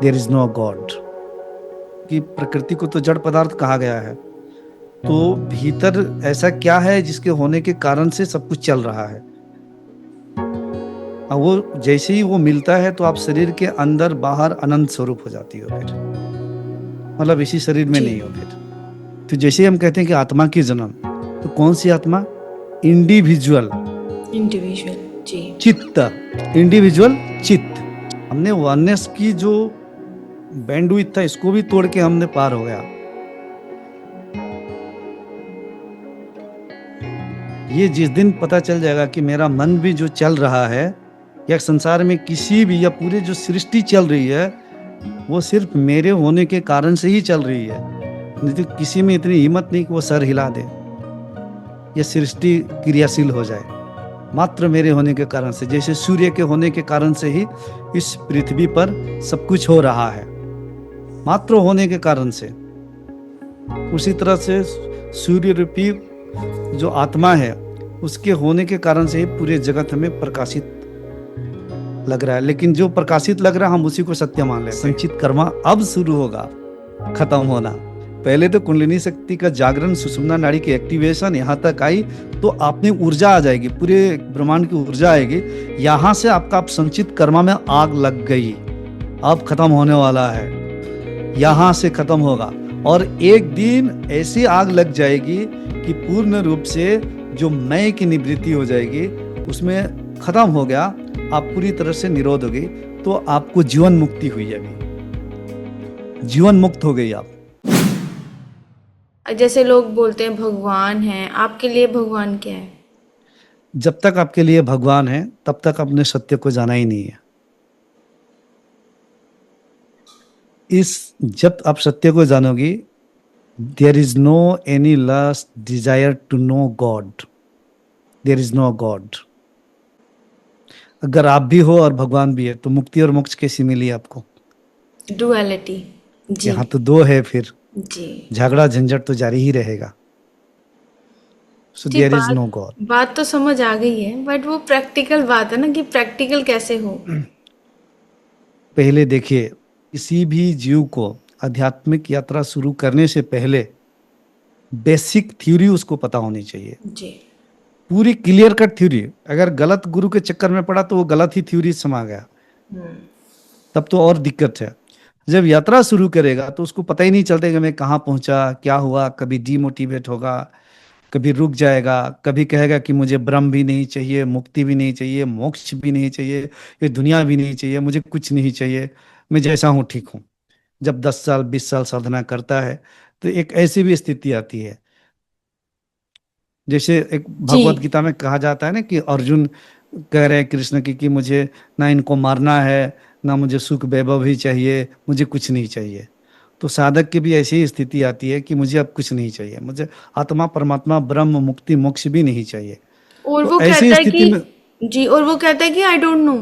There is no God. कि प्रकृति को तो जड़ पदार्थ कहा गया है, तो भीतर ऐसा क्या है जिसके होने के कारण से सब कुछ चल रहा है। और वो जैसे ही वो मिलता है तो आप शरीर के अंदर बाहर अनंत स्वरूप हो जाती हो फिर, मतलब इसी शरीर में जी। नहीं हो फिर। तो जैसे ही हम कहते हैं कि आत्मा की जन्म, तो कौन सी आत्मा? Individual individual. जी। चित्त, इंडिविजुअल चित्त। हमने वननेस की जो बैंडविड्थ था इसको भी तोड़ के हमने पार हो गया। ये जिस दिन पता चल जाएगा कि मेरा मन भी जो चल रहा है, या संसार में किसी भी या पूरे जो सृष्टि चल रही है, वो सिर्फ मेरे होने के कारण से ही चल रही है। नहीं तो किसी में इतनी हिम्मत नहीं कि वो सर हिला दे या सृष्टि क्रियाशील हो जाए। मात्र मेरे होने के कारण से, जैसे सूर्य के होने के कारण से ही इस पृथ्वी पर सब कुछ हो रहा है, मात्र होने के कारण से। उसी तरह से सूर्य रूपी जो आत्मा है, उसके होने के कारण से ही पूरे जगत हमें प्रकाशित लग रहा है। लेकिन जो प्रकाशित लग रहा है हम उसी को सत्य मान लेते हैं। संचित कर्मा अब शुरू होगा खत्म होना। पहले तो कुंडलिनी शक्ति का जागरण, सुषुम्ना नाड़ी की एक्टिवेशन यहाँ तक आई तो आप में ऊर्जा आ जाएगी, पूरे ब्रह्मांड की ऊर्जा आएगी। यहाँ से आपका आप संचित कर्मा में आग लग गई, अब खत्म होने वाला है, यहाँ से खत्म होगा। और एक दिन ऐसी आग लग जाएगी कि पूर्ण रूप से जो मैं की निवृत्ति हो जाएगी, उसमें खत्म हो गया, आप पूरी तरह से निरोध हो गई, तो आपको जीवन मुक्ति हुई। अभी जीवन मुक्त हो गई आप। जैसे लोग बोलते हैं भगवान है, आपके लिए भगवान क्या है? जब तक आपके लिए भगवान है तब तक आपने सत्य को जाना ही नहीं है। जब आप सत्य को जानोगी, there is no any last desire to know God, there is no God. अगर आप भी हो और भगवान भी है तो मुक्ति और मोक्ष कैसी मिली आपको? डुअलिटी। जी। यहाँ तो दो है, फिर जी। झगड़ा झंझट तो जारी ही रहेगा। सो जी। देयर इज बात नो गॉड। बात तो समझ आ गई है, बट वो प्रैक्टिकल बात है ना, कि प्रैक्टिकल कैसे हो। पहले देखिए, किसी भी जीव को आध्यात्मिक यात्रा शुरू करने से पहले बेसिक थ्योरी उसको पता होनी चाहिए, जी। पूरी क्लियर कट थ्योरी। अगर गलत गुरु के चक्कर में पड़ा तो वो गलत ही थ्योरी समा गया, तब तो और दिक्कत है। जब यात्रा शुरू करेगा तो उसको पता ही नहीं चलता कि मैं कहाँ पहुंचा, क्या हुआ। कभी डीमोटिवेट होगा, कभी रुक जाएगा, कभी कहेगा कि मुझे ब्रह्म भी नहीं चाहिए, मुक्ति भी नहीं चाहिए, मोक्ष भी नहीं चाहिए, ये दुनिया भी नहीं चाहिए, मुझे कुछ नहीं चाहिए, मैं जैसा हूँ ठीक हूँ। जब 10 साल 20 साल साधना करता है तो एक ऐसी भी स्थिति आती है, जैसे एक जी। भगवत गीता में कहा जाता है ना कि अर्जुन कह रहे हैं कृष्ण की कि मुझे ना इनको मारना है, ना मुझे सुख वैभव ही चाहिए, मुझे कुछ नहीं चाहिए। तो साधक की भी ऐसी ही स्थिति आती है कि मुझे अब कुछ नहीं चाहिए, मुझे आत्मा परमात्मा ब्रह्म मुक्ति मोक्ष भी नहीं चाहिए। और तो वो ऐसी कहता है स्थिति में, कि जी, और वो कहता है कि आई डोंट नो।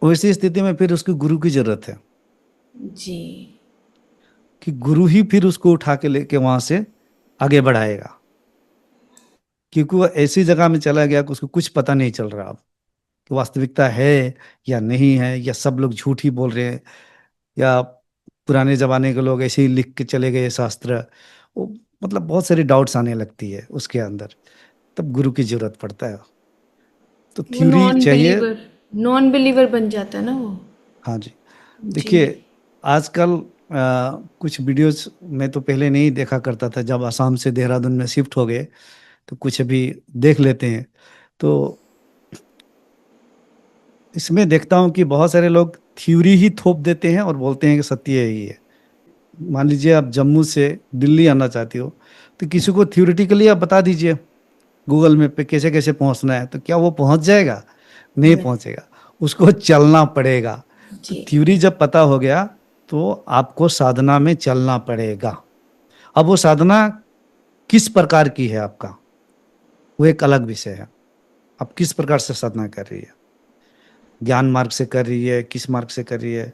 वैसी स्थिति में फिर उसको गुरु की जरूरत है, जी। कि गुरु ही फिर उसको उठा के लेके वहां से आगे बढ़ाएगा। क्योंकि वो ऐसी जगह में चला गया कि उसको कुछ पता नहीं चल रहा अब कि वास्तविकता है या नहीं है, या सब लोग झूठ ही बोल रहे हैं, या पुराने जमाने के लोग ऐसे ही लिख के चले गए शास्त्र। वो मतलब बहुत सारी डाउट्स आने लगती है उसके अंदर, तब गुरु की जरूरत पड़ता है। तो वो थ्योरी चाहिए। नॉन बिलीवर बन जाता है ना वो। हाँ जी। जी। देखिए, आजकल कुछ वीडियोस मैं तो पहले नहीं देखा करता था, जब असम से देहरादून में शिफ्ट हो गए तो कुछ अभी देख लेते हैं। तो इसमें देखता हूँ कि बहुत सारे लोग थ्योरी ही थोप देते हैं और बोलते हैं कि सत्य यही है। मान लीजिए आप जम्मू से दिल्ली आना चाहती हो, तो किसी को थ्योरेटिकली आप बता दीजिए गूगल मैप पे कैसे कैसे पहुंचना है, तो क्या वो पहुंच जाएगा? नहीं नहीं। पहुंचेगा, उसको चलना पड़ेगा। तो जी। थ्योरी जब पता हो गया तो आपको साधना में चलना पड़ेगा। अब वो साधना किस प्रकार की है आपका, वो एक अलग विषय है। आप किस प्रकार से साधना कर रही है, ज्ञान मार्ग से कर रही है, किस मार्ग से कर रही है,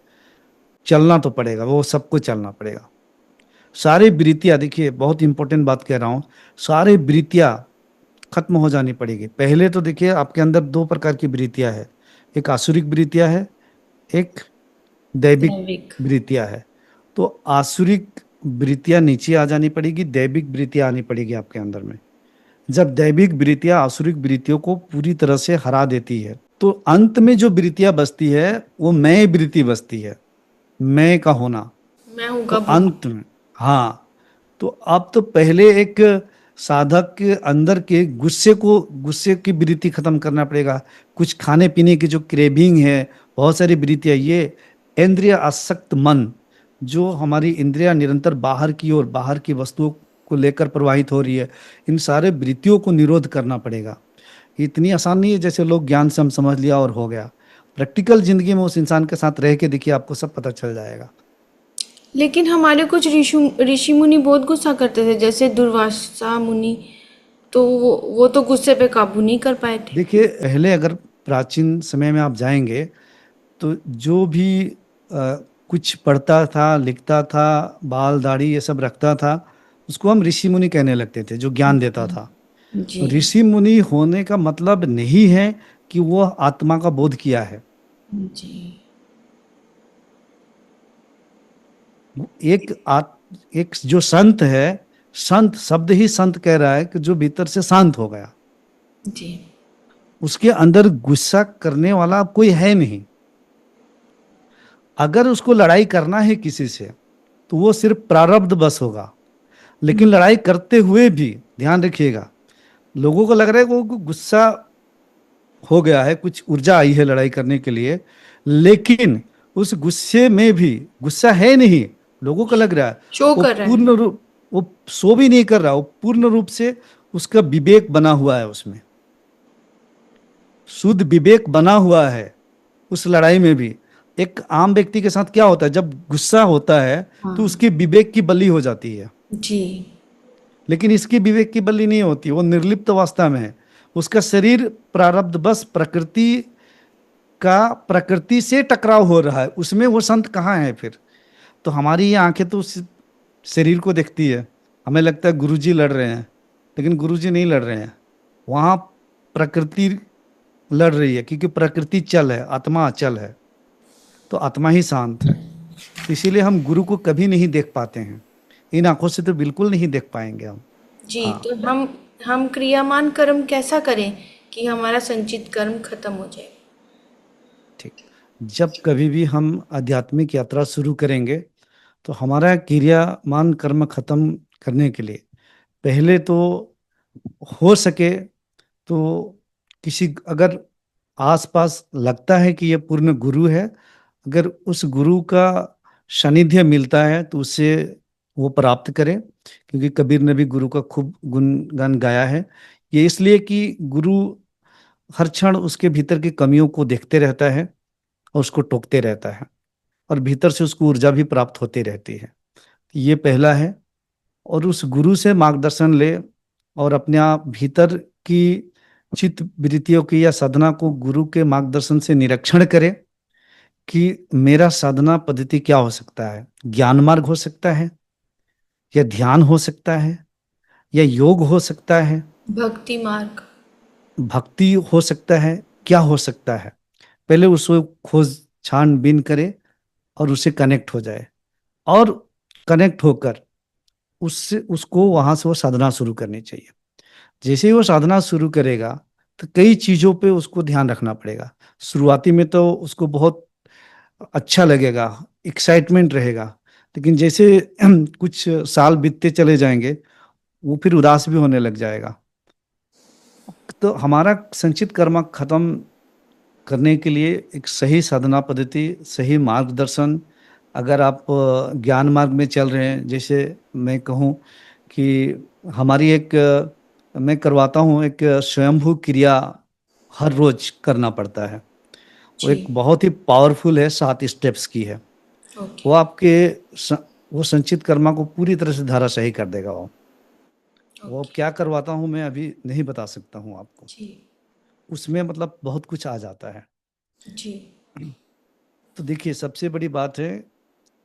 चलना तो पड़ेगा, वो सबको चलना पड़ेगा। सारी वृत्तियां, देखिए बहुत इंपॉर्टेंट बात कह रहा हूँ, सारी वृत्तियां खत्म हो जानी पड़ेगी। पहले तो देखिए आपके अंदर दो प्रकार की वृत्तियां है, एक आसुरिक वृत्तियां है, एक दैविक दैविक। वृत्तियां है। तो आसुरिक वृत्तियां नीचे आ जानी पड़ेगी, दैविक वृत्तियां आनी पड़ेगी आपके अंदर में। जब दैविक वृत्तियां आसुरिक वृत्तियों को पूरी तरह से हरा देती है, तो अंत में जो वृत्तियां बचती है वो मैं वृत्ति बचती है, मैं का होना। मैं हूँ तो का भूखा। अंत में, हाँ, तो अब तो पहले एक साधक के अंदर के गुस्से की वृत्ति खत्म करना पड़ेगा। कुछ खाने पीने की जो क्रेविंग है, बहुत सारी वृत्तियां, ये इंद्रिय आसक्त मन, जो हमारी इंद्रियां निरंतर बाहर की वस्तुओं को लेकर प्रवाहित हो रही है, इन सारे वृत्तियों को निरोध करना पड़ेगा। इतनी आसान नहीं है जैसे लोग ज्ञान से हम समझ लिया और हो गया। प्रैक्टिकल जिंदगी में उस इंसान के साथ रह के देखिए, आपको सब पता चल जाएगा। लेकिन हमारे कुछ ऋषि ऋषि मुनि बहुत गुस्सा करते थे, जैसे दुर्वासा मुनि। तो वो तो गुस्से पे काबू नहीं कर पाए थे। देखिए, पहले अगर प्राचीन समय में आप जाएंगे, तो जो भी कुछ पढ़ता था, लिखता था, बाल दाढ़ी ये सब रखता था, उसको हम ऋषि मुनि कहने लगते थे, जो ज्ञान देता था। जी। तो ऋषि मुनि होने का मतलब नहीं है कि वो आत्मा का बोध किया है। जी। एक एक जो संत है, संत शब्द ही संत कह रहा है कि जो भीतर से शांत हो गया, जी। उसके अंदर गुस्सा करने वाला कोई है नहीं। अगर उसको लड़ाई करना है किसी से, तो वो सिर्फ प्रारब्ध बस होगा। लेकिन लड़ाई करते हुए भी ध्यान रखिएगा, लोगों को लग रहा है कि वो गुस्सा हो गया है, कुछ ऊर्जा आई है लड़ाई करने के लिए, लेकिन उस गुस्से में भी गुस्सा है नहीं। लोगों को लग रहा है शो वो कर रहा है। पूर्ण रूप, वो सो भी नहीं कर रहा, वो पूर्ण रूप से उसका विवेक बना हुआ है, उसमें शुद्ध विवेक बना हुआ है। उस लड़ाई में भी एक आम व्यक्ति के साथ क्या होता है, जब गुस्सा होता है तो हाँ। उसकी विवेक की बलि हो जाती है। जी। लेकिन इसकी विवेक की बलि नहीं होती, वो निर्लिप्त अवस्था में है। उसका शरीर प्रारब्ध बस प्रकृति से टकराव हो रहा है, उसमें वो संत कहाँ है फिर। तो हमारी ये आंखें तो उस शरीर को देखती है, हमें लगता है गुरुजी लड़ रहे हैं, लेकिन गुरुजी नहीं लड़ रहे हैं। वहां प्रकृति लड़ रही है, क्योंकि प्रकृति चल है, आत्मा अचल है, तो आत्मा ही शांत है। तो इसीलिए हम गुरु को कभी नहीं देख पाते हैं, इन आंखों से तो बिल्कुल नहीं देख पाएंगे हम। जी। हाँ, तो हम क्रियामान कर्म कैसा करें कि हमारा संचित कर्म खत्म हो जाए। ठीक। जब कभी भी हम आध्यात्मिक यात्रा शुरू करेंगे, तो हमारा क्रियामान कर्म खत्म करने के लिए पहले तो हो सके तो किसी, अगर आसपास लगता है कि ये पूर्ण गुरु है, अगर उस गुरु का सानिध्य मिलता है तो उससे वो प्राप्त करें। क्योंकि कबीर ने भी गुरु का खूब गुणगान गाया है। ये इसलिए कि गुरु हर क्षण उसके भीतर की कमियों को देखते रहता है और उसको टोकते रहता है, और भीतर से उसको ऊर्जा भी प्राप्त होती रहती है। ये पहला है। और उस गुरु से मार्गदर्शन ले, और अपने आप भीतर की चित्त वृत्तियों की या साधना को गुरु के मार्गदर्शन से निरीक्षण करे कि मेरा साधना पद्धति क्या हो सकता है। ज्ञान मार्ग हो सकता है, या ध्यान हो सकता है, या योग हो सकता है, भक्ति मार्ग। भक्ति हो सकता है, क्या हो सकता है। पहले उसको खोज छानबीन करे और उससे कनेक्ट हो जाए, और कनेक्ट होकर उससे उसको वहां से वो साधना शुरू करनी चाहिए। जैसे ही वो साधना शुरू करेगा, तो कई चीजों पे उसको ध्यान रखना पड़ेगा। शुरुआती में तो उसको बहुत अच्छा लगेगा, एक्साइटमेंट रहेगा, लेकिन जैसे कुछ साल बीतते चले जाएंगे, वो फिर उदास भी होने लग जाएगा। तो हमारा संचित कर्म खत्म करने के लिए एक सही साधना पद्धति, सही मार्गदर्शन, अगर आप ज्ञान मार्ग में चल रहे हैं, जैसे मैं कहूँ कि हमारी एक मैं करवाता हूँ एक स्वयंभू क्रिया, हर रोज करना पड़ता है। वो जी। एक बहुत ही पावरफुल है, 7 स्टेप्स की है। ओके। वो स, वो संचित कर्मा को पूरी तरह से धाराशाही कर देगा। वो ओके। क्या करवाता हूँ मैं अभी नहीं बता सकता हूँ आपको। जी। उसमें मतलब बहुत कुछ आ जाता है। जी। तो देखिए, सबसे बड़ी बात है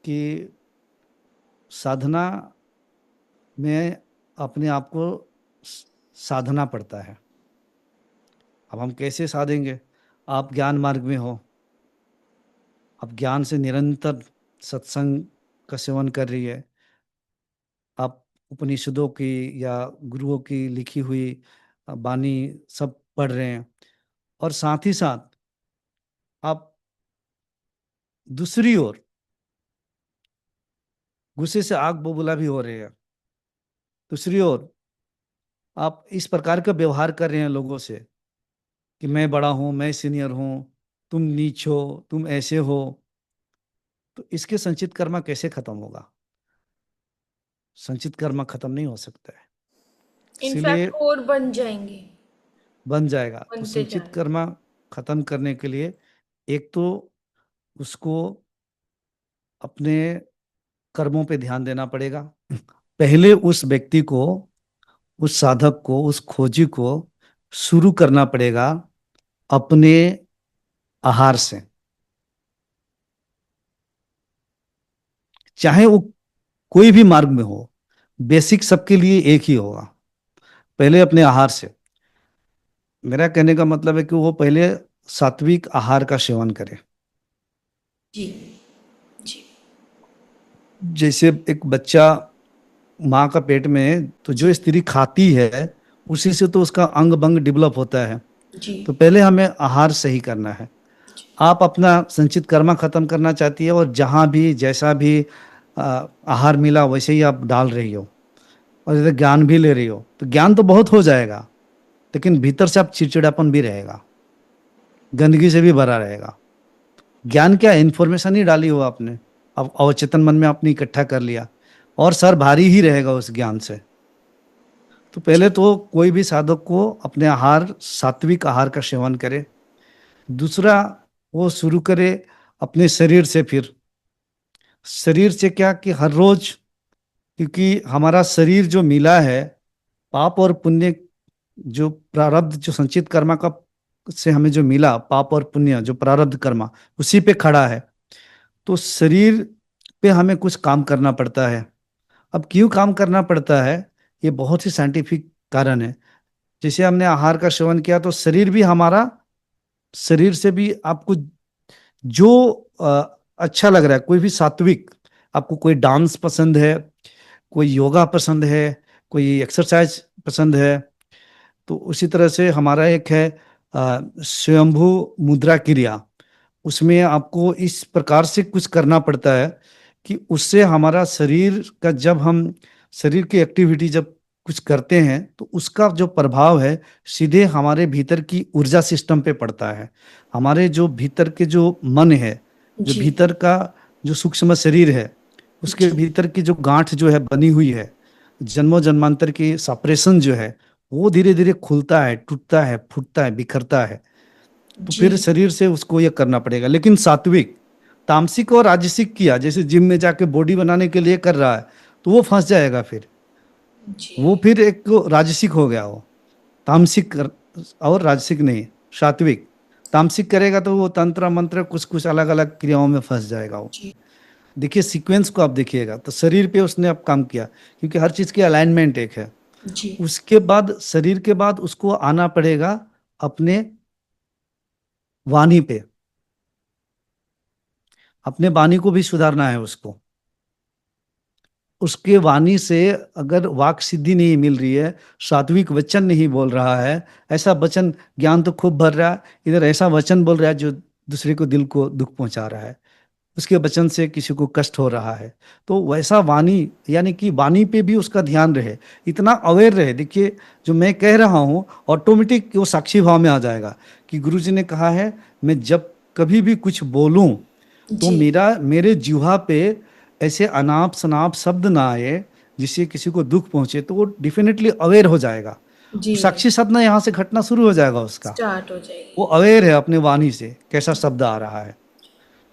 कि साधना में अपने आप को स- साधना पड़ता है। अब हम कैसे साधेंगे। आप ज्ञान मार्ग में हो, आप ज्ञान से निरंतर सत्संग का सेवन कर रही है, आप उपनिषदों की या गुरुओं की लिखी हुई वाणी सब पढ़ रहे हैं, और साथ ही साथ आप दूसरी ओर गुस्से से आग बबूला भी हो रहे हैं। दूसरी ओर आप इस प्रकार का व्यवहार कर रहे हैं लोगों से कि मैं बड़ा हूं, मैं सीनियर हूं, तुम नीच हो, तुम ऐसे हो। तो इसके संचित कर्मा कैसे खत्म होगा? संचित कर्मा खत्म नहीं हो सकता है। इसीलिए इनफैक्ट और बन जाएंगे, बन जाएगा। तो बनते जा संचित रहे कर्मा खत्म करने के लिए एक तो उसको अपने कर्मों पे ध्यान देना पड़ेगा। पहले उस व्यक्ति को, उस साधक को, उस खोजी को शुरू करना पड़ेगा अपने आहार से। चाहे वो कोई भी मार्ग में हो, बेसिक सबके लिए एक ही होगा, पहले अपने आहार से। मेरा कहने का मतलब है कि वो पहले सात्विक आहार का सेवन करे। जी जी जैसे एक बच्चा माँ का पेट में है, तो जो जी स्त्री खाती है उसी से तो उसका अंग बंग डेवलप होता है। जी तो पहले हमें आहार सही करना है। आप अपना संचित कर्मा खत्म करना चाहती है, और जहां भी जैसा भी आहार मिला वैसे ही आप डाल रही हो, और जैसे ज्ञान भी ले रही हो, तो ज्ञान तो बहुत हो जाएगा, लेकिन भीतर से आप चिड़चिड़ापन भी रहेगा, गंदगी से भी भरा रहेगा। ज्ञान क्या है? इन्फॉर्मेशन ही डाली हो आपने, अब अवचेतन मन में आपने इकट्ठा कर लिया, और सर भारी ही रहेगा उस ज्ञान से। तो पहले जी तो कोई भी साधक को अपने आहार, सात्विक आहार का सेवन करे। दूसरा, वो शुरू करे अपने शरीर से। फिर शरीर से क्या कि हर रोज, क्योंकि हमारा शरीर जो मिला है, पाप और पुण्य, जो प्रारब्ध, जो संचित कर्मा का से हमें जो मिला, पाप और पुण्य जो प्रारब्ध कर्मा, उसी पे खड़ा है। तो शरीर पे हमें कुछ काम करना पड़ता है। अब क्यों काम करना पड़ता है? ये बहुत ही साइंटिफिक कारण है। जैसे हमने आहार का सेवन किया, तो शरीर भी हमारा, शरीर से भी आपको जो अच्छा लग रहा है, कोई भी सात्विक, आपको कोई डांस पसंद है, कोई योगा पसंद है, कोई एक्सरसाइज पसंद है, तो उसी तरह से हमारा एक है स्वयंभू मुद्रा क्रिया। उसमें आपको इस प्रकार से कुछ करना पड़ता है कि उससे हमारा शरीर का, जब हम शरीर की एक्टिविटी जब कुछ करते हैं, तो उसका जो प्रभाव है सीधे हमारे भीतर की ऊर्जा सिस्टम पे पड़ता है। हमारे जो भीतर के जो मन है, जो जी भीतर का जो सूक्ष्म शरीर है, उसके जी भीतर की जो गांठ जो है बनी हुई है, जन्मों जन्मांतर की सप्रेशन जो है, वो धीरे धीरे खुलता है, टूटता है, फूटता है, बिखरता है। तो जी फिर शरीर से उसको ये करना पड़ेगा। लेकिन सात्विक, तामसिक और राजसिक किया, जैसे जिम में जाके बॉडी बनाने के लिए कर रहा है, तो वो फंस जाएगा फिर। वो जी फिर एक तो राजसिक हो गया वो। और राजसिक नहीं, सात्विक। तामसिक करेगा तो वो तंत्र मंत्र कुछ कुछ अलग अलग क्रियाओं में फंस जाएगा वो। जी देखिए सीक्वेंस को आप देखिएगा, तो शरीर पे उसने अब काम किया, क्योंकि हर चीज की अलाइनमेंट एक है। जी उसके बाद, शरीर के बाद उसको आना पड़ेगा अपने वाणी पे। अपने वाणी को भी सुधारना है उसको। उसके वाणी से अगर वाक सिद्धि नहीं मिल रही है, सात्विक वचन नहीं बोल रहा है, ऐसा वचन, ज्ञान तो खूब भर रहा है, इधर ऐसा वचन बोल रहा है जो दूसरे को, दिल को दुख पहुंचा रहा है, उसके वचन से किसी को कष्ट हो रहा है, तो वैसा वाणी, यानी कि वाणी पे भी उसका ध्यान रहे, इतना अवेयर रहे। देखिए, जो मैं कह रहा हूँ ऑटोमेटिक वो साक्षी भाव में आ जाएगा कि गुरु जी ने कहा है, मैं जब कभी भी कुछ बोलूं, तो जी मेरे जिह्वा पे ऐसे अनाप शनाप शब्द ना आए जिससे किसी को दुख पहुंचे, तो वो डेफिनेटली अवेयर हो जाएगा। जी साक्षी साधना यहाँ से घटना शुरू हो जाएगा उसका। स्टार्ट हो वो जाएगी। अवेयर है अपने वाणी से कैसा शब्द आ रहा है।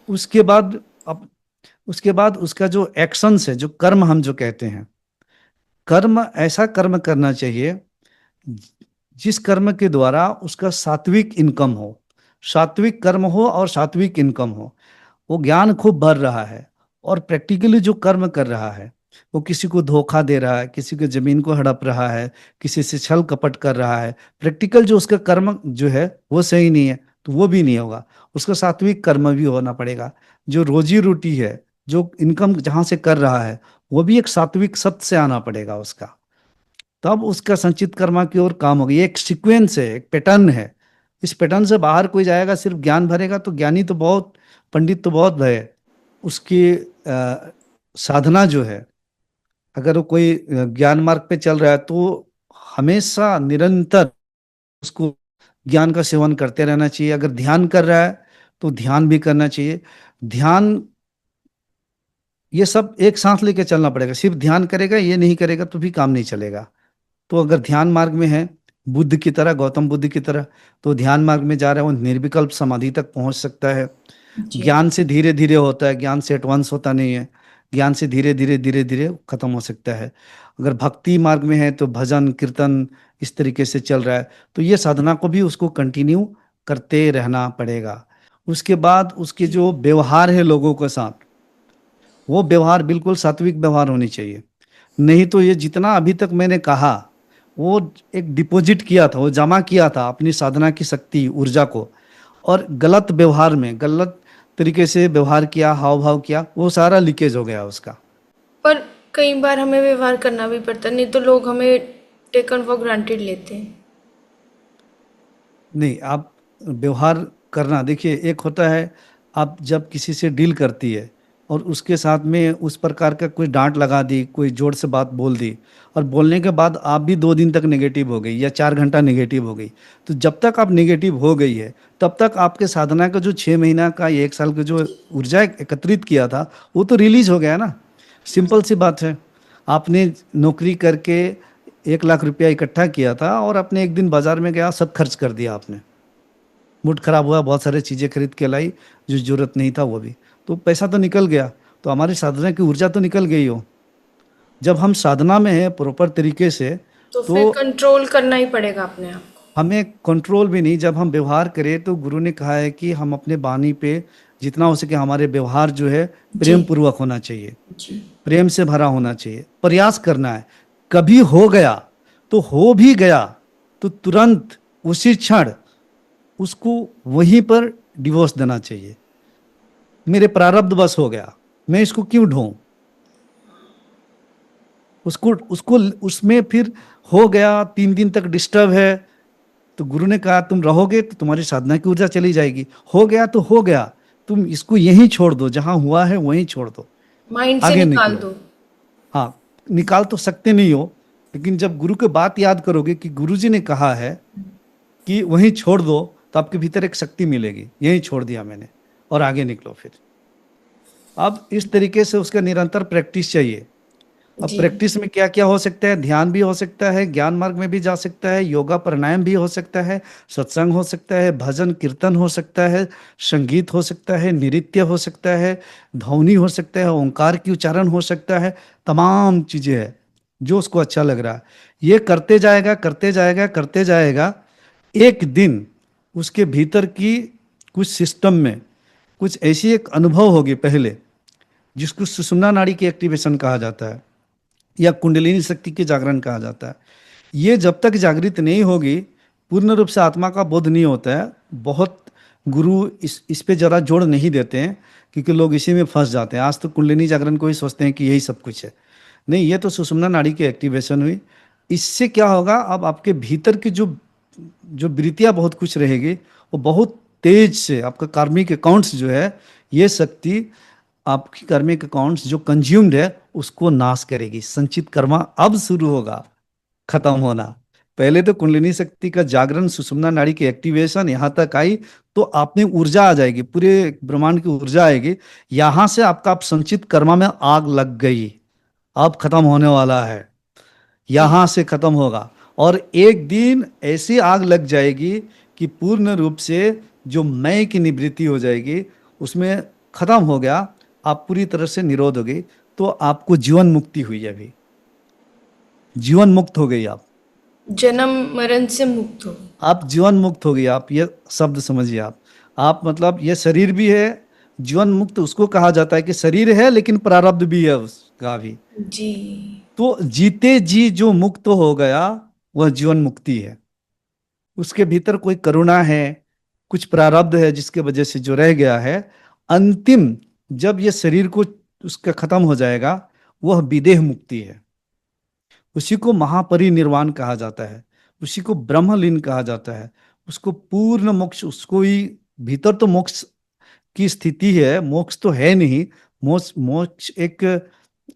उसके बाद, अब उसके बाद उसका जो एक्शंस है, जो कर्म हम जो कहते हैं, कर्म, ऐसा कर्म करना चाहिए जिस कर्म के द्वारा उसका सात्विक इनकम हो, सात्विक कर्म हो और सात्विक इनकम हो। वो ज्ञान खूब भर रहा है, और प्रैक्टिकली जो कर्म कर रहा है, वो किसी को धोखा दे रहा है, किसी को जमीन को हड़प रहा है, किसी से छल कपट कर रहा है, प्रैक्टिकल जो उसका कर्म जो है वो सही नहीं है, तो वो भी नहीं होगा। उसका सात्विक कर्म भी होना पड़ेगा। जो रोजी रोटी है, जो इनकम जहां से कर रहा है, वो भी एक सात्विक सत्य से आना पड़ेगा उसका। तब उसका संचित कर्मा की ओर काम होगा। ये एक सीक्वेंस है, एक पैटर्न है। इस पैटर्न से बाहर कोई जाएगा सिर्फ ज्ञान भरेगा तो ज्ञानी तो बहुत, पंडित तो बहुत है। उसकी साधना जो है, अगर वो कोई ज्ञान मार्ग पे चल रहा है तो हमेशा निरंतर उसको ज्ञान का सेवन करते रहना चाहिए। अगर ध्यान कर रहा है तो ध्यान भी करना चाहिए। ध्यान, ये सब एक सांस लेके चलना पड़ेगा। सिर्फ ध्यान करेगा, ये नहीं करेगा तो भी काम नहीं चलेगा। तो अगर ध्यान मार्ग में है, बुद्ध की तरह, गौतम बुद्ध की तरह, तो ध्यान मार्ग में जा रहा है, वो निर्विकल्प समाधि तक पहुंच सकता है। जी। ज्ञान से धीरे धीरे होता है, ज्ञान से एडवांस होता नहीं है। ज्ञान से धीरे धीरे धीरे धीरे खत्म हो सकता है। अगर भक्ति मार्ग में है तो भजन कीर्तन इस तरीके से चल रहा है, तो ये साधना को भी उसको कंटिन्यू करते रहना पड़ेगा। उसके बाद उसके जी। जो व्यवहार है लोगों के साथ, वो व्यवहार बिल्कुल सात्विक व्यवहार होनी चाहिए। नहीं तो ये जितना अभी तक मैंने कहा, वो एक डिपॉजिट किया था, वो जमा किया था अपनी साधना की शक्ति ऊर्जा को, और गलत व्यवहार में, गलत तरीके से व्यवहार किया, हाव भाव किया, वो सारा लीकेज हो गया उसका। पर कई बार हमें व्यवहार करना भी पड़ता है, नहीं तो लोग हमें टेकन फॉर ग्रांटेड लेते हैं। नहीं, आप व्यवहार करना देखिए, एक होता है आप जब किसी से डील करती है और उसके साथ में उस प्रकार का कोई डांट लगा दी, कोई जोर से बात बोल दी, और बोलने के बाद आप भी 2 दिन तक नेगेटिव हो गई या 4 घंटा नेगेटिव हो गई, तो जब तक आप नेगेटिव हो गई है तब तक आपके साधना का जो 6 महीना का या 1 साल का जो ऊर्जा एकत्रित किया था वो तो रिलीज हो गया ना। सिंपल सी बात है। आपने नौकरी करके 1 लाख रुपया इकट्ठा किया था और अपने एक दिन बाजार में गया, सब खर्च कर दिया आपने। मूड खराब हुआ, बहुत सारे चीजें खरीद के लाई जो जरूरत नहीं था वो भी, तो पैसा तो निकल गया। तो हमारी साधना की ऊर्जा तो निकल गई हो। जब हम साधना में है प्रॉपर तरीके से, तो तो फिर कंट्रोल करना ही पड़ेगा अपने आप हमें कंट्रोल भी नहीं, जब हम व्यवहार करें तो गुरु ने कहा है कि हम अपने वाणी पे जितना हो सके हमारे व्यवहार जो है को। जी। प्रेम पूर्वक होना चाहिए, जी। प्रेम से भरा होना चाहिए, प्रयास करना है। कभी हो गया तो हो भी गया, तो तुरंत उसी क्षण उसको वहीं पर डिवोर्स देना चाहिए। मेरे प्रारब्ध बस हो गया, मैं इसको क्यों ढूं। उसको उसको उसमें फिर हो गया, 3 दिन तक डिस्टर्ब है, तो गुरु ने कहा तुम रहोगे तो तुम्हारी साधना की ऊर्जा चली जाएगी। हो गया तो हो गया, तुम इसको यहीं छोड़ दो, जहां हुआ है वहीं छोड़ दो, माइंड से आगे निकाल निकलो। दो। हाँ, निकाल तो सकते नहीं हो, लेकिन जब गुरु की बात याद करोगे कि गुरु जी ने कहा है कि वहीं छोड़ दो, तो आपके भीतर एक शक्ति मिलेगी, यहीं छोड़ दिया मैंने, और आगे निकलो फिर। अब इस तरीके से उसका निरंतर प्रैक्टिस चाहिए। अब जी। प्रैक्टिस में क्या क्या हो सकता है, ध्यान भी हो सकता है, ज्ञान मार्ग में भी जा सकता है, योगा प्राणायाम भी हो सकता है, सत्संग हो सकता है, भजन कीर्तन हो सकता है, संगीत हो सकता है, नृत्य हो सकता है, ध्वनि हो सकता है, ओंकार की उच्चारण हो सकता है। तमाम चीजें हैं जो उसको अच्छा लग रहा है, ये करते जाएगा करते जाएगा करते जाएगा। एक दिन उसके भीतर की कुछ सिस्टम में कुछ ऐसी एक अनुभव होगी पहले, जिसको सुषुम्ना नाड़ी की एक्टिवेशन कहा जाता है या कुंडलिनी शक्ति के जागरण कहा जाता है। ये जब तक जागृत नहीं होगी, पूर्ण रूप से आत्मा का बोध नहीं होता है। बहुत गुरु इस पे जरा जोड़ नहीं देते हैं, क्योंकि लोग इसी में फंस जाते हैं। आज तो कुंडलिनी जागरण को ही सोचते हैं कि यही सब कुछ है। नहीं, ये तो सुषुम्ना नाड़ी की एक्टिवेशन हुई। इससे क्या होगा, अब आपके भीतर की जो जो वृत्तियां बहुत कुछ रहेगी, वो बहुत तेज से आपका कार्मिक अकाउंट्स जो है, ये शक्ति आपकी कार्मिक अकाउंट्स जो कंज्यूम्ड है उसको नाश करेगी। संचित कर्मा अब शुरू होगा खत्म होना। पहले तो कुंडलिनी शक्ति का जागरण, सुषुम्ना नाड़ी की एक्टिवेशन यहां तक आई, तो आप में ऊर्जा आ जाएगी, पूरे ब्रह्मांड की ऊर्जा आएगी। यहां से आपका आप संचित कर्मा में आग लग गई, अब खत्म होने वाला है, जी। यहां से खत्म होगा। और एक दिन ऐसी आग लग जाएगी कि पूर्ण रूप से जो मैं की निवृत्ति हो जाएगी, उसमें खत्म हो गया, आप पूरी तरह से निरोध हो गई। तो आपको जीवन मुक्ति हुई है, अभी जीवन मुक्त हो गई आप। जन्म मरण से मुक्त हो। आप जीवन मुक्त हो गई, आप ये शब्द समझिए। आप मतलब ये शरीर भी है, जीवन मुक्त उसको कहा जाता है कि शरीर है लेकिन प्रारब्ध भी है उसका भी। जी। तो जीते जी जो मुक्त हो गया, वह जीवन मुक्ति है। उसके भीतर कोई करुणा है, कुछ प्रारब्ध है जिसके वजह से जो रह गया है, अंतिम जब ये शरीर को उसका खत्म हो जाएगा, वह विदेह मुक्ति है। उसी को महापरिनिर्वाण कहा जाता है, उसी को ब्रह्मलीन कहा जाता है, उसको पूर्ण मोक्ष, उसको ही भीतर तो मोक्ष की स्थिति है, मोक्ष तो है नहीं। मोक्ष मोक्ष एक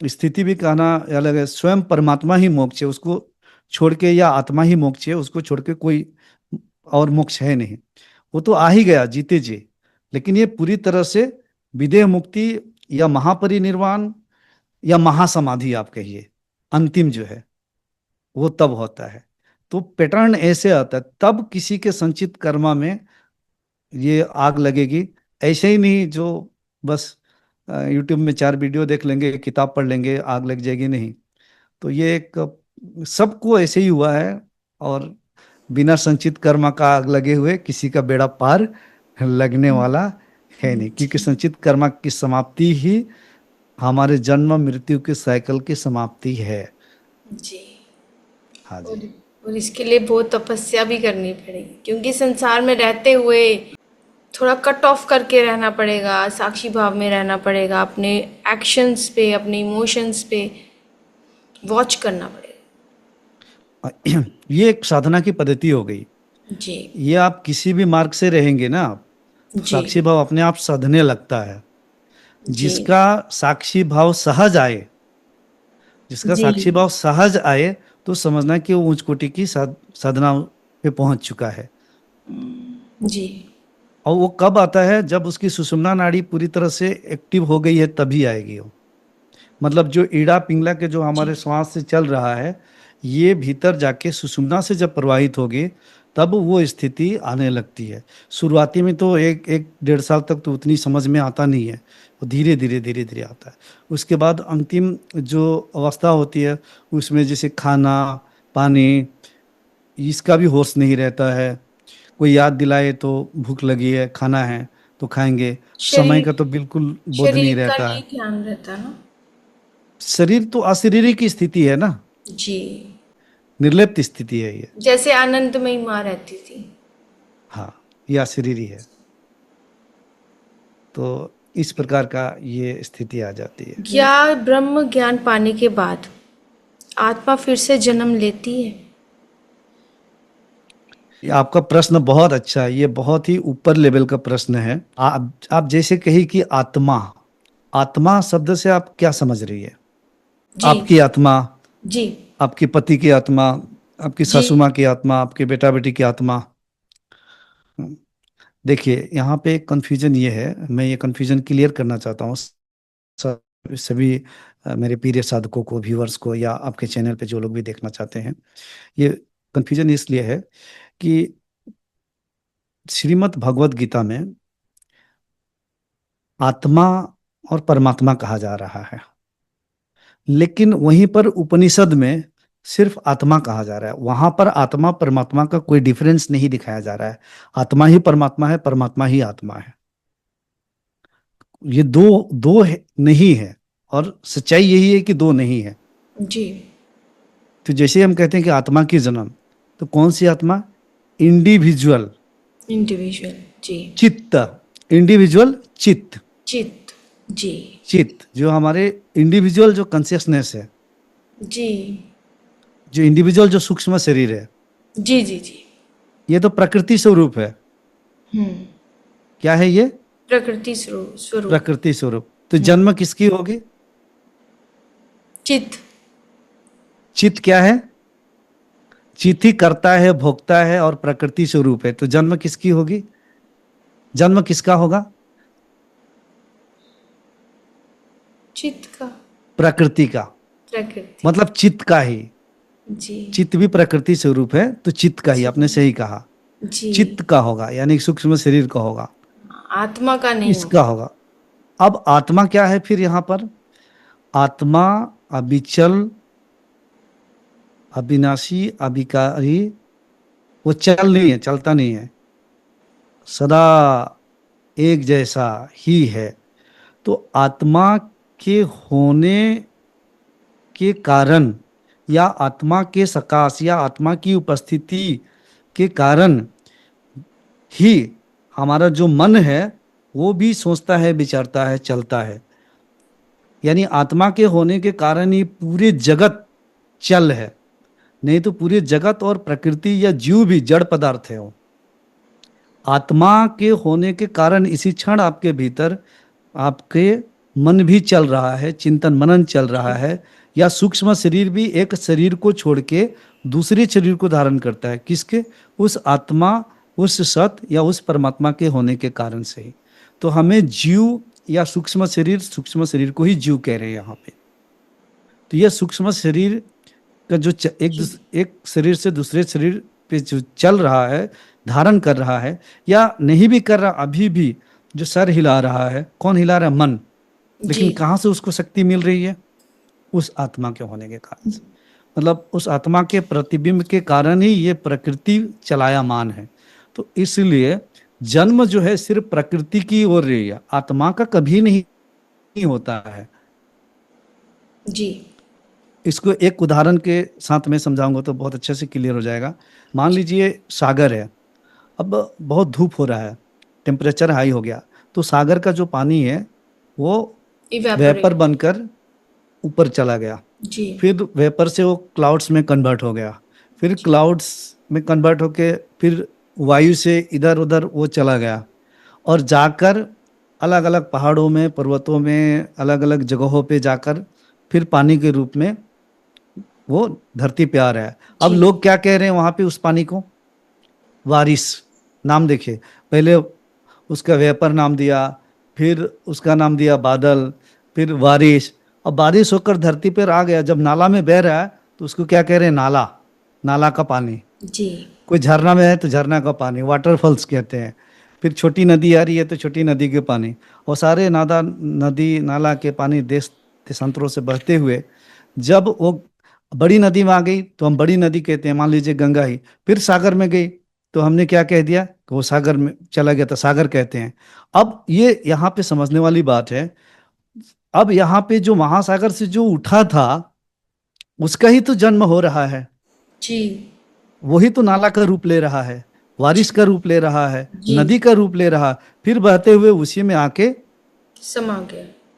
स्थिति भी कहना अलग है, स्वयं परमात्मा ही मोक्ष है, उसको छोड़ के, या आत्मा ही मोक्ष है, उसको छोड़ के कोई और मोक्ष है नहीं। वो तो आ ही गया जीते जी। लेकिन ये पूरी तरह से विदेह मुक्ति या महापरिनिर्वाण या महासमाधि आप कहिए, अंतिम जो है वो तब होता है। तो पैटर्न ऐसे आता है, तब किसी के संचित कर्मा में ये आग लगेगी। ऐसे ही नहीं जो बस यूट्यूब में 4 वीडियो देख लेंगे, किताब पढ़ लेंगे, आग लग जाएगी, नहीं। तो ये एक सबको ऐसे ही हुआ है। और बिना संचित कर्म का आग लगे हुए किसी का बेड़ा पार लगने वाला है नहीं, क्योंकि जी संचित कर्म की समाप्ति ही हमारे जन्म मृत्यु के साइकिल की समाप्ति है। जी। हाँ और जी। और इसके लिए बहुत तपस्या भी करनी पड़ेगी, क्योंकि संसार में रहते हुए थोड़ा कट ऑफ करके रहना पड़ेगा, साक्षी भाव में रहना पड़ेगा, अपने एक्शंस पे, अपने इमोशंस पे वॉच करना पड़ेगा। ये एक साधना की पद्धति हो गई। जी ये आप किसी भी मार्ग से रहेंगे ना, तो जी साक्षी भाव अपने आप सधने लगता है। जी जिसका साक्षी भाव सहज आए, जिसका जी साक्षी भाव सहज आए, तो समझना कि वो उच्च कोटि की साधना पे पहुंच चुका है। जी और वो कब आता है? जब उसकी सुषुम्ना नाड़ी पूरी तरह से एक्टिव हो गई है, तभी आएगी वो। मतलब जो ईड़ा पिंगला के जो जी हमारे श्वास से चल रहा है, ये भीतर जाके सुषुम्ना से जब प्रवाहित होगी, तब वो स्थिति आने लगती है। शुरुआती में तो 1-1.5 साल तक तो उतनी समझ में आता नहीं है, वो धीरे धीरे धीरे धीरे आता है। उसके बाद अंतिम जो अवस्था होती है, उसमें जैसे खाना पानी, इसका भी होश नहीं रहता है। कोई याद दिलाए तो भूख लगी है, खाना है तो खाएंगे, समय का शरीर तो बिल्कुल बोध नहीं शरीर का रहता नहीं है। ध्यान रहता ना। शरीर तो अशरीरी की स्थिति है ना, जी, निर्लिप्त स्थिति है ये। जैसे आनंदमयी माँ रहती थी। हाँ, ये अशरीरी है। तो इस प्रकार का ये स्थिति आ जाती है। क्या ब्रह्म ज्ञान पाने के बाद आत्मा फिर से जन्म लेती है? ये आपका प्रश्न बहुत अच्छा है, ये बहुत ही ऊपर लेवल का प्रश्न है। आप जैसे कही कि आत्मा, आत्मा शब्द से आप क्या समझ रही है? जी आपकी आत्मा, जी आपके पति की आत्मा, आपकी जी सासू माँ की आत्मा, आपके बेटा बेटी की आत्मा। देखिए, यहाँ पे कंफ्यूजन ये है, मैं ये कंफ्यूजन क्लियर करना चाहता हूँ सभी मेरे प्रिय साधकों को, व्यूअर्स को, या आपके चैनल पे जो लोग भी देखना चाहते हैं। ये कंफ्यूजन इसलिए है कि श्रीमद् भगवत गीता में आत्मा और परमात्मा कहा जा रहा है, लेकिन वहीं पर उपनिषद में सिर्फ आत्मा कहा जा रहा है। वहां पर आत्मा परमात्मा का कोई डिफरेंस नहीं दिखाया जा रहा है। आत्मा ही परमात्मा है, परमात्मा ही आत्मा है। ये दो दो नहीं है, और सच्चाई यही है कि दो नहीं है। जी तो जैसे हम कहते हैं कि आत्मा की जन्म, तो कौन सी आत्मा? Individual individual. जी चित्त, इंडिविजुअल चित्त, चित्त। जी चित्त जो हमारे इंडिविजुअल जो कॉन्शियसनेस है, जी जो इंडिविजुअल जो सूक्ष्म शरीर है, जी जी जी। ये तो प्रकृति स्वरूप है। हम्म। क्या है ये? प्रकृति स्वरूप। प्रकृति स्वरूप। तो जन्म किसकी होगी? चित्त। चित्त क्या है? चित्त ही करता है, भोगता है, और प्रकृति स्वरूप है। तो जन्म किसकी होगी? जन्म किसका होगा? चित्त का। प्रकृति का। प्रकृति। मतलब चित्त का ही। जी चित्त भी प्रकृति स्वरूप है, तो चित्त का ही, आपने सही कहा, जी। चित्त का होगा, यानी सूक्ष्म शरीर का होगा, आत्मा का नहीं इसका होगा। होगा। अब आत्मा क्या है फिर यहाँ पर? आत्मा अविचल, अविनाशी, अविकारी, वो चल नहीं है, चलता नहीं है, सदा एक जैसा ही है। तो आत्मा के होने के कारण, या आत्मा के सकाश, या आत्मा की उपस्थिति के कारण ही हमारा जो मन है वो भी सोचता है, विचारता है, चलता है। यानी आत्मा के होने के कारण ही पूरे जगत चल है, नहीं तो पूरे जगत और प्रकृति या जीव भी जड़ पदार्थ है। वो आत्मा के होने के कारण इसी क्षण आपके भीतर आपके मन भी चल रहा है, चिंतन मनन चल रहा है, या सूक्ष्म शरीर भी एक शरीर को छोड़ के दूसरे शरीर को धारण करता है। किसके? उस आत्मा, उस सत या उस परमात्मा के होने के कारण से ही। तो हमें जीव या सूक्ष्म शरीर को ही जीव कह रहे हैं यहाँ पे। तो यह सूक्ष्म शरीर का जो एक शरीर से दूसरे शरीर पे जो चल रहा है, धारण कर रहा है, या नहीं भी कर रहा, अभी भी जो सर हिला रहा है, कौन हिला रहा है? मन। लेकिन कहाँ से उसको शक्ति मिल रही है? उस आत्मा के होने के कारण से। मतलब उस आत्मा के प्रतिबिंब के कारण ही ये प्रकृति चलायमान है। तो इसलिए जन्म जो है सिर्फ प्रकृति की ओर रही है, आत्मा का कभी नहीं होता है जी। इसको एक उदाहरण के साथ में समझाऊंगा तो बहुत अच्छे से क्लियर हो जाएगा। मान लीजिए सागर है, अब बहुत धूप हो रहा है, टेम्परेचर हाई हो गया, तो सागर का जो पानी है वो वेपर बनकर ऊपर चला गया। जी। फिर वेपर से वो क्लाउड्स में कन्वर्ट हो गया, फिर क्लाउड्स में कन्वर्ट होके फिर वायु से इधर उधर वो चला गया, और जाकर अलग अलग पहाड़ों में, पर्वतों में, अलग अलग जगहों पे जाकर फिर पानी के रूप में वो धरती पे आ रहा है। अब लोग क्या कह रहे हैं वहां पे उस पानी को? बारिश नाम। देखिए, पहले उसका वेपर नाम दिया, फिर उसका नाम दिया बादल, फिर बारिश। अब बारिश होकर धरती पर आ गया, जब नाला में बह रहा है तो उसको क्या कह रहे हैं? नाला, नाला का पानी। जी। कोई झरना में है तो झरना का पानी, वाटरफॉल्स कहते हैं। फिर छोटी नदी आ रही है तो छोटी नदी के पानी, और सारे नदी नाला के पानी देश देशांतरों से बहते हुए जब वो बड़ी नदी में आ गई तो हम बड़ी नदी कहते हैं, मान लीजिए गंगा ही। फिर सागर में गई तो हमने क्या कह दिया कि वो सागर में चला गया तो सागर कहते हैं। अब ये यहाँ पे समझने वाली बात है। अब यहाँ पे जो महासागर से जो उठा था उसका ही तो जन्म हो रहा है, जी। वही तो नाला का रूप ले रहा है, बारिश का रूप ले रहा है, जी। नदी का रूप ले रहा, फिर बहते हुए उसी में आके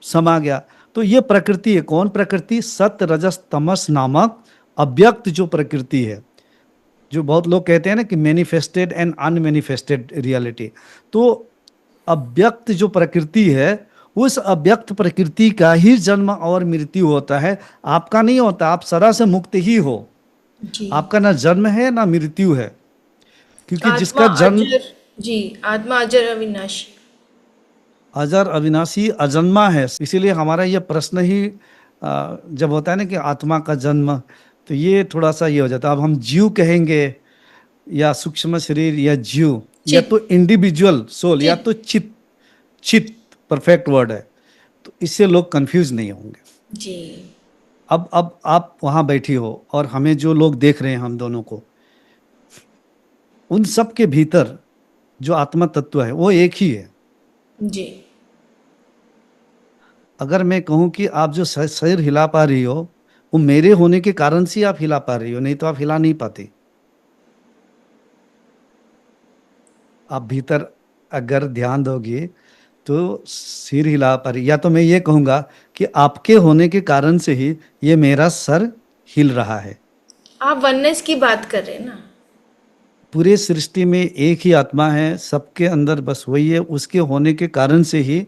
समा गया। तो ये प्रकृति है। कौन प्रकृति? सत्य रजस तमस नामक अव्यक्त जो प्रकृति है, जो बहुत लोग कहते हैं ना कि मैनिफेस्टेड एंड अनमैनिफेस्टेड रियलिटी। तो अव्यक्त जो प्रकृति है, उस अव्यक्त प्रकृति का ही जन्म और मृत्यु होता है, आपका नहीं होता। आप सदा से मुक्त ही हो। जी। आपका ना जन्म है ना मृत्यु है, क्योंकि जिसका जन्म जी, आत्मा अजर अविनाशी, अजर अविनाशी अजन्मा है। इसीलिए हमारा ये प्रश्न ही जब होता है ना कि आत्मा का जन्म, तो ये थोड़ा सा ये हो जाता है। अब हम जीव कहेंगे या सूक्ष्म शरीर या जीव, या तो इंडिविजुअल सोल, या तो चित। चित परफेक्ट वर्ड है, तो इससे लोग कंफ्यूज नहीं होंगे। जी। अब आप वहां बैठी हो और हमें जो लोग देख रहे हैं, हम दोनों को, उन सब के भीतर जो आत्मा तत्व है वो एक ही है। जी। अगर मैं कहूं कि आप जो शरीर हिला पा रही हो, वो मेरे होने के कारण से आप हिला पा रही हो, नहीं तो आप हिला नहीं पाती। आप भीतर अगर ध्यान दोगे तो सिर हिला पा रही। या तो मैं ये कहूंगा कि आपके होने के कारण से ही ये मेरा सर हिल रहा है। आप वननेस की बात कर रहे हैं ना? पूरे सृष्टि में एक ही आत्मा है, सबके अंदर बस वही है। उसके होने के कारण से ही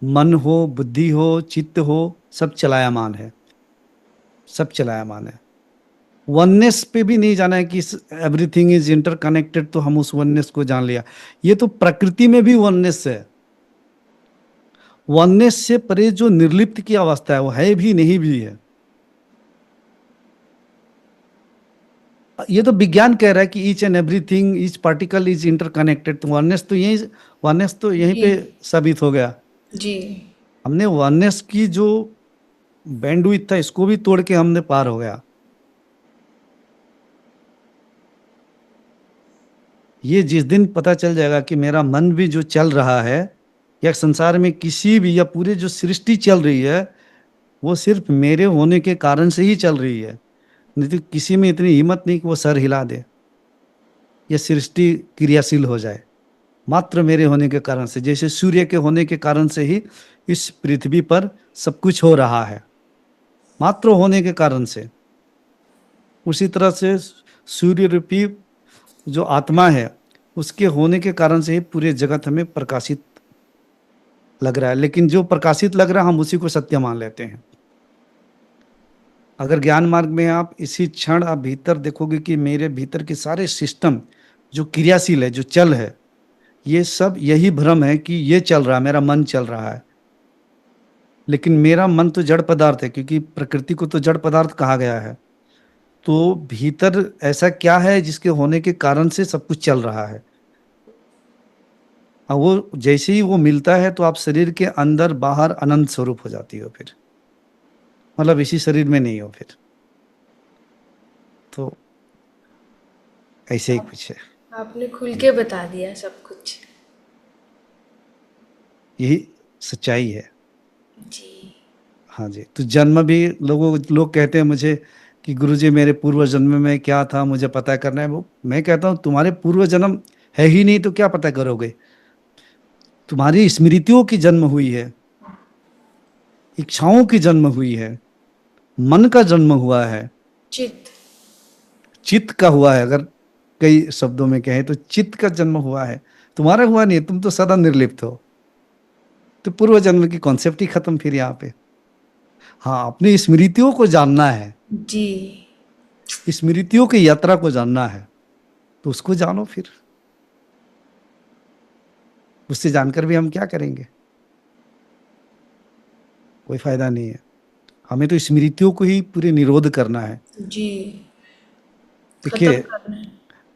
मन हो, बुद्धि हो, चित्त हो, सब चलायमान है, सब चलायमान है। वननेस पे भी नहीं जाना है कि एवरीथिंग इज इंटरकनेक्टेड, तो हम उस वननेस को जान लिया। ये तो प्रकृति में भी वननेस है। वननेस से परे जो निर्लिप्त की अवस्था है वो है भी नहीं भी है। ये तो विज्ञान कह रहा है कि each and everything, each particle is interconnected. तो वननेस तो यहीं पे साबित हो गया। जी। हमने वननेस की जो बैंडविड्थ था इसको भी तोड़ के हमने पार हो गया। ये जिस दिन पता चल जाएगा कि मेरा मन भी जो चल रहा है, या संसार में किसी भी या पूरे जो सृष्टि चल रही है, वो सिर्फ मेरे होने के कारण से ही चल रही है, नहीं तो किसी में इतनी हिम्मत नहीं कि वो सर हिला दे या सृष्टि क्रियाशील हो जाए। मात्र मेरे होने के कारण से, जैसे सूर्य के होने के कारण से ही इस पृथ्वी पर सब कुछ हो रहा है, मात्र होने के कारण से। उसी तरह से सूर्य रूपी जो आत्मा है, उसके होने के कारण से ही पूरे जगत हमें प्रकाशित लग रहा है। लेकिन जो प्रकाशित लग रहा है, हम उसी को सत्य मान लेते हैं। अगर ज्ञान मार्ग में आप इसी क्षण आप भीतर देखोगे कि मेरे भीतर के सारे सिस्टम जो क्रियाशील है, जो चल है, ये सब यही भ्रम है कि ये चल रहा है, मेरा मन चल रहा है। लेकिन मेरा मन तो जड़ पदार्थ है, क्योंकि प्रकृति को तो जड़ पदार्थ कहा गया है। तो भीतर ऐसा क्या है जिसके होने के कारण से सब कुछ चल रहा है। और वो जैसे ही वो मिलता है तो आप शरीर के अंदर बाहर अनंत स्वरूप हो जाती हो फिर, मतलब इसी शरीर में नहीं हो फिर। तो ऐसे ही कुछ है, आपने खुल के बता दिया सब कुछ। यही सच्चाई है। जी। हाँ जी। तो जन्म भी लोग कहते हैं मुझे कि गुरुजी मेरे पूर्व जन्म में क्या था मुझे पता करना है। वो मैं कहता हूँ तुम्हारे पूर्व जन्म है ही नहीं तो क्या पता करोगे। तुम्हारी स्मृतियों की जन्म हुई है, इच्छाओं की जन्म हुई है, मन का जन्म हुआ है, चित। चित्त का हुआ है। अगर कई शब्दों में कहें तो चित्त का जन्म हुआ है, तुम्हारा हुआ नहीं है। तुम तो सदा निर्लिप्त हो। तो पूर्व जन्म की कॉन्सेप्ट ही खत्म फिर यहाँ पे। हाँ, अपनी स्मृतियों को जानना है, जी। स्मृतियों की यात्रा को जानना है, तो उसको जानो फिर। उससे जानकर भी हम क्या करेंगे, कोई फायदा नहीं है। हमें तो स्मृतियों को ही पूरे निरोध करना है। जी। खत्म देखिए, करना है।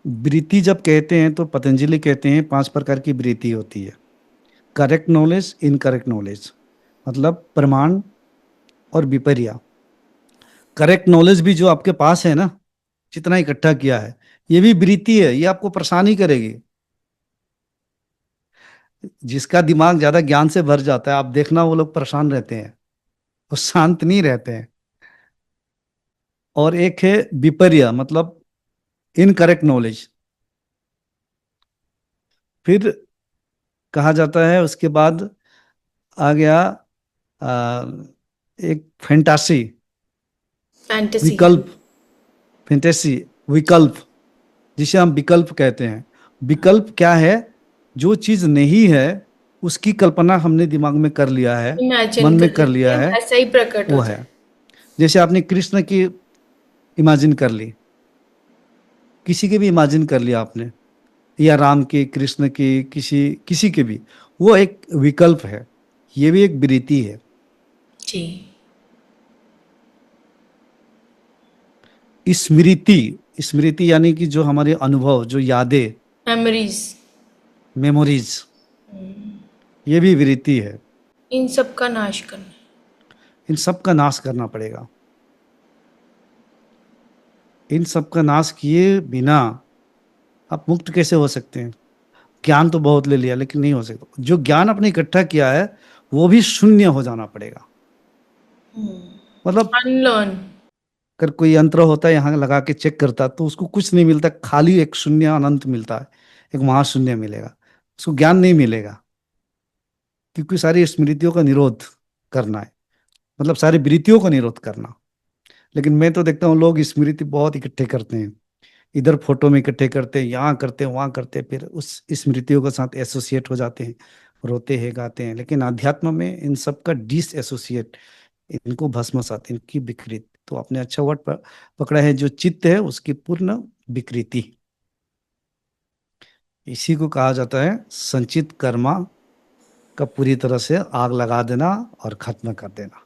वृत्ति जब कहते हैं तो पतंजलि कहते हैं 5 प्रकार की वृत्ति होती है। करेक्ट नॉलेज, इनकरेक्ट नॉलेज, मतलब प्रमाण और विपर्य। करेक्ट नॉलेज भी जो आपके पास है ना, जितना इकट्ठा किया है, ये भी वृत्ति है, ये आपको परेशान ही करेगी। जिसका दिमाग ज्यादा ज्ञान से भर जाता है, आप देखना वो लोग परेशान रहते हैं, वो शांत नहीं रहते हैं। और एक है विपर्य, मतलब इनकरेक्ट नॉलेज। फिर कहा जाता है उसके बाद आ गया आ, एक फैंटासी, फैंटेसी। विकल्प। फैंटेसी, विकल्प, जिसे हम विकल्प कहते हैं। विकल्प क्या है? जो चीज नहीं है उसकी कल्पना हमने दिमाग में कर लिया है, मन इमेजिन में कर कर लेते लिया हैं, है, वैसा ही प्रकट हो वो जाए। है। जैसे आपने कृष्ण की इमेजिन कर ली, किसी की भी इमेजिन कर लिया आपने, या राम की, कृष्ण की, किसी किसी के भी, वो एक विकल्प है। ये भी एक वृत्ति है। जी। स्मृति, स्मृति यानी कि जो हमारे अनुभव, जो यादें, मेमोरीज। मेमोरीज, ये भी वृत्ति है। इन सब का नाश करना। इन सब का नाश करना पड़ेगा। इन सब का नाश किए बिना आप मुक्त कैसे हो सकते हैं? ज्ञान तो बहुत ले लिया लेकिन नहीं हो सकता। जो ज्ञान आपने इकट्ठा किया है वो भी शून्य हो जाना पड़ेगा। मतलब अनलर्न। अगर कोई यंत्र होता है यहाँ लगा के चेक करता तो उसको कुछ नहीं मिलता, खाली एक शून्य अनंत मिलता है, एक महाशून्य मिलेगा। उसको ज्ञान नहीं मिलेगा, क्योंकि सारी स्मृतियों का निरोध करना है, मतलब सारी वृत्तियों का निरोध करना। लेकिन मैं तो देखता हूँ लोग स्मृति बहुत इकट्ठे करते हैं, इधर फोटो में इकट्ठे करते हैं, यहाँ करते हैं, वहाँ करते हैं, फिर उस स्मृतियों के साथ एसोसिएट हो जाते हैं, रोते हैं, गाते हैं। लेकिन अध्यात्म में इन सब का डिस एसोसिएट, इनको भस्मसात, इनकी विकृत। तो आपने अच्छा वर्ड पकड़ा है, जो चित्त है उसकी पूर्ण विकृति। इसी को कहा जाता है संचित कर्मा का पूरी तरह से आग लगा देना और खत्म कर देना।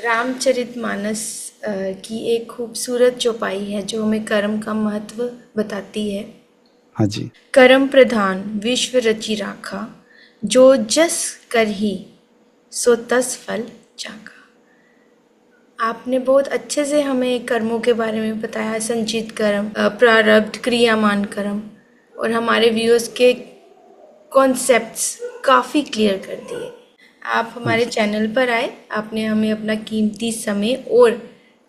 रामचरितमानस की एक खूबसूरत चौपाई है जो हमें कर्म का महत्व बताती है। हाँ जी। कर्म प्रधान विश्व रचि राखा, जो जस कर ही सो तस फल चाखा। आपने बहुत अच्छे से हमें कर्मों के बारे में बताया, संचित कर्म, प्रारब्ध, क्रियामान कर्म, और हमारे व्यूअर्स के कॉन्सेप्ट्स काफ़ी क्लियर कर दिए। आप हाँ हमारे जी। चैनल पर आए, आपने हमें अपना कीमती समय और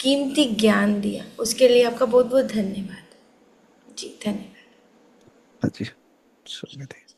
कीमती ज्ञान दिया, उसके लिए आपका बहुत बहुत धन्यवाद। जी धन्यवाद। हाँ जी। स्वर्गति।